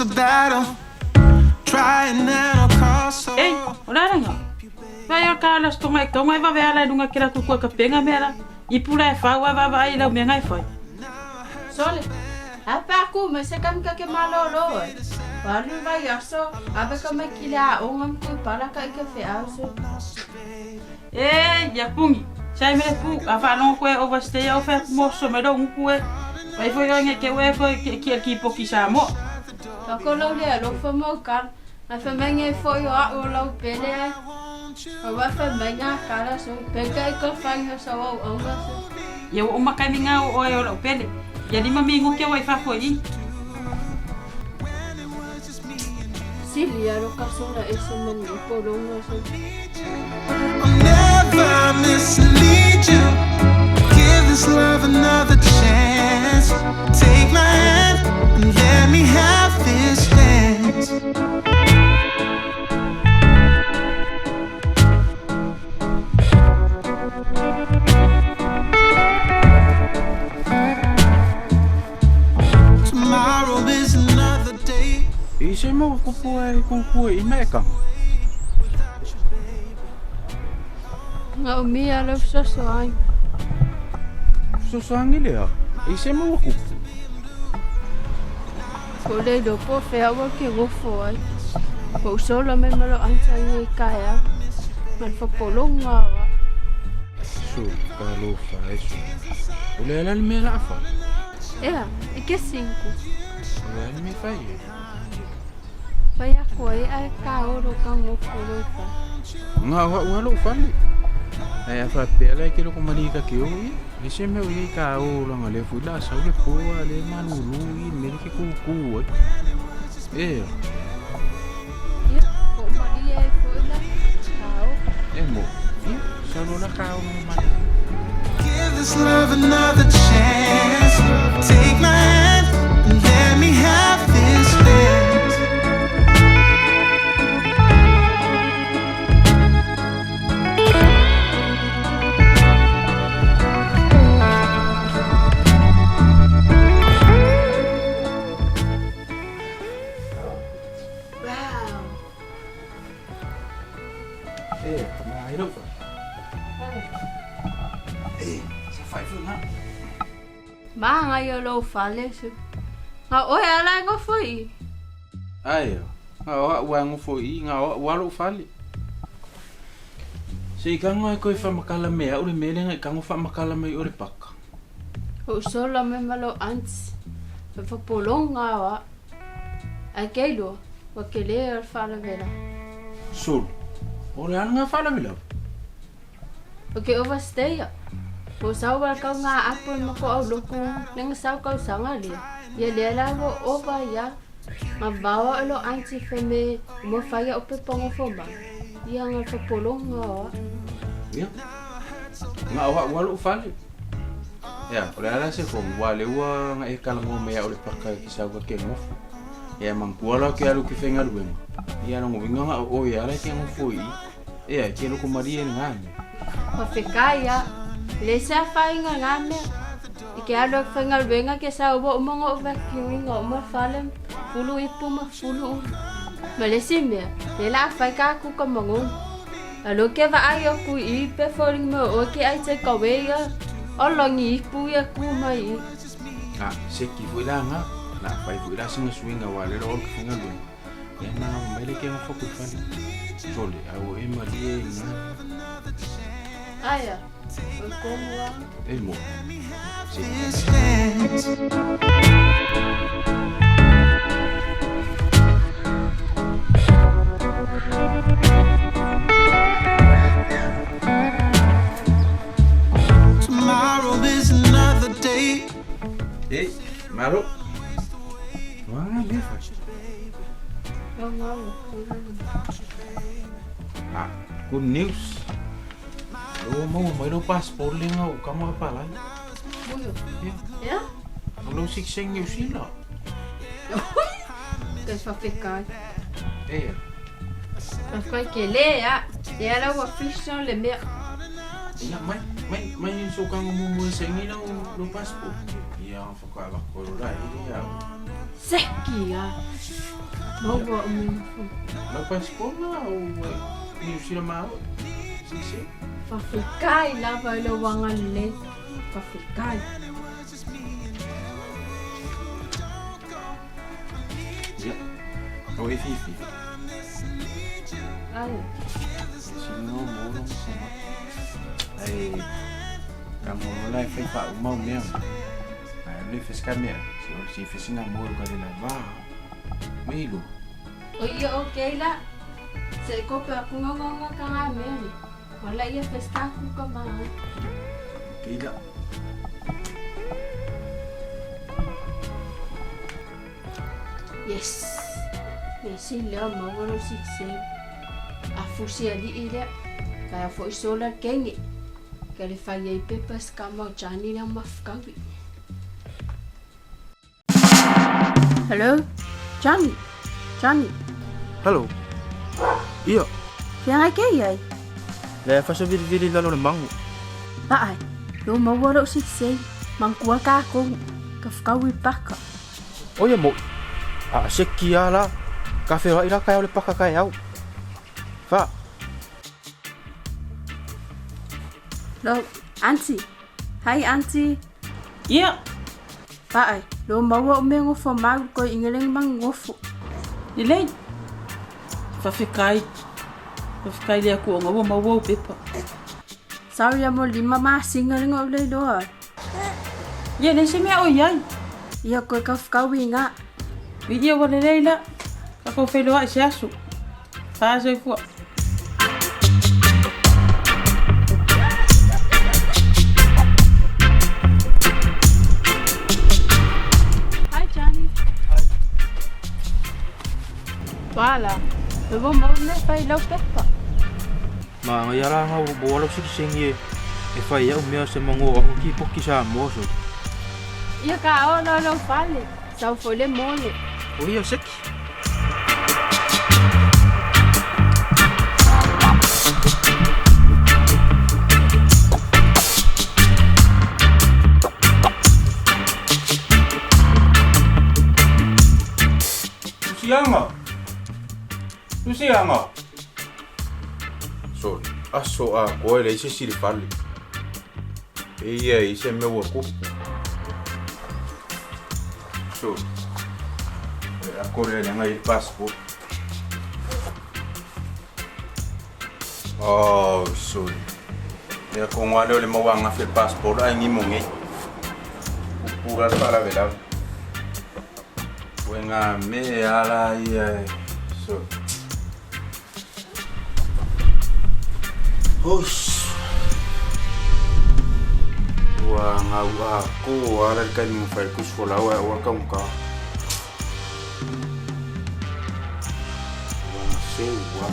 a battle. Trying at all costs. Ei, ora nga. Vai o kalas tonga tonga va vela dunga kira ku ka penga mera. I pula e fa wa va I la me ngai foi. Sole. Apa aku masa kam ka ke malolo. Baru vai aso, apa ka makila ongam ku para ka fe aso. Ya pungi. Sai me pu afa no ko overstay o fa mo so me do ku e. Vai foi nga ke we ko ki po ki sa mo. Ako lo le lo fa mo kan. Na fa menga foi o lo pele. O va fa menga kala so pega ko fa yo so o onga so. Ya o makai minga o lo pele. Jadi mamingo ke wa fa foi. Silvia lo kasora ese men po lo so. I'll never mislead you. Give this love another chance. Take my hand and let me have this dance. Tomorrow is another day. Ise mo kupu I meka. Nga umia lo so ai. So sangi le. Ise mo kupu. Ko le do po fe awa ke go fo ai. Ko solo me malo ansa ni kaya. Man fa polonga wa. So kalu fa eso. Ule ala me la fa. Ea, ike 5. Ule me fa ye. Fa ya ko ai ka oro ka ngo fo fa. Nga wa lo fa le. Ai fa pela ke lo komali ka ke o. Ise me o ka o lo ngale fu la sa le po le manu lu I me ke ku. Ya, ko mali ai fo la. Kao. Emo. Sa lo la ka o ma. Give this love another chance. Take my hand and let me have this dance. Wow. Ma iro fa. Sa fa fu na. Ma nga yo lo fale su. Nga o ala ngo foi. Ai, wa ngo fo I nga wa lo fali. Se ka ngo ko fa makala me o le mele nga ka ngo fa makala me o le paka. O solo me malo ants. Fa polonga wa. Ai keido. Wa kele ar fala vela. Sul. O le nga fala mila. Okay, overstay ya. O sao ba ka nga apo mo ko au loko. Nang sao ka sanga li. Ya le la go over ya. Mabawa lo anti feme mo faya ope pongo foma. Ya nga fa polonga wa. Ya. Nga wa lo fali. Ya, o le ala se ko wa le wa nga e kala ngo me o le paka ki sa ko ke ngo. Ya man puala ke alu ki fenga lu. Ya no vinga nga o ya la ke ngo foi. Ya, ke lo ko maria nga. Pafikaya. Lesa fai nga ngame. Ike alo fengal benga ke sa ubo umongo vacuuming o mo falem. Fulu ipu ma fulu. Malesimia. Lela fai ka ku ka mongo. Alo ke va ayo ku ipe falling mo o ke ai te kaweya. Olongi ipu ya ku mai. Ah, se ki foi la nga. Na fai foi la singa swinga wa le ro ki nga lu. Ya na mele ke ngo foku fali. Sole, au e maria nga. Aya. Como El mo. This dance. Tomorrow is another day. Hey, Maro. Wah, bifa. Ah, good news. Oh, mau do passport linga o kamu apa lah? Buyo. Ya. Ya? Kalau sikseng New Zealand. Que fa ficar. Eh, Parce que le ya. Et alors wa fichon le mer. Ia mai suka ngomong sengi no passport. Ia fakala ko rai dia. Sekia. Mau buat umum. No passport lah. Ni sila mau. Sisi. Pafikai lah kalau wangan le. Pafikai. Ya. Oh Fifi. Ano? Sino mo sama. Ai kamu mulai fai fa umau mesmo. Ai fez caminhar. Se fez na moro com ele lá. Milo. O iya okay lah. Sa ko pa ako nga ka nga men. Wala iya pesta ko ka ma. Kila. Yes. Sila mawalo sikse. Afusi ali ila. Kaya fo isola kengi. Kali faya pepas kama chani na mafkawi. Hello? Johnny. Halo. Iya, Yang ai ke ai? le faso vili lalo na mangu. Ba ai. Lo mawalo sikse. Mangkua ka ko. Kafkawi paka. O ya mo. Sekia la. Kafe wa ila kaya ole paka kaya au. Fa, Lo, auntie. Hi auntie. Ia, Ba ai. Lo mawa umengo fo mau ko ingeleng mang ngofo. nilei. Fafikai le aku ngawa mawa pepa. Sorry amo lima masinga ngo le lo. Ia ne se me o ia. Ia ko kafkawi nga. Video wala leila. Ako felo ai se asu. Fa se fu. Hi Johnny. Wala. Lo mo ne fai lo pepa. ma ngayara nga buwalo sikisengi e fai au mea se mango o ki poki sa moso. Ia ka o lo fale. Sa fole mole. O ia seki. Luciano. So, aso a ko ele se sili fali. Ia ise me wo ko. So, a ko ele ngai passport. Oh, so. Ya ko ngwale le mawanga fe passport ai ngi monge. Pura para vela. Wenga me ala ia. So. Hosh. Wa ngawa ko ala kan mo fai ku skola wa ka ka. Wa se wa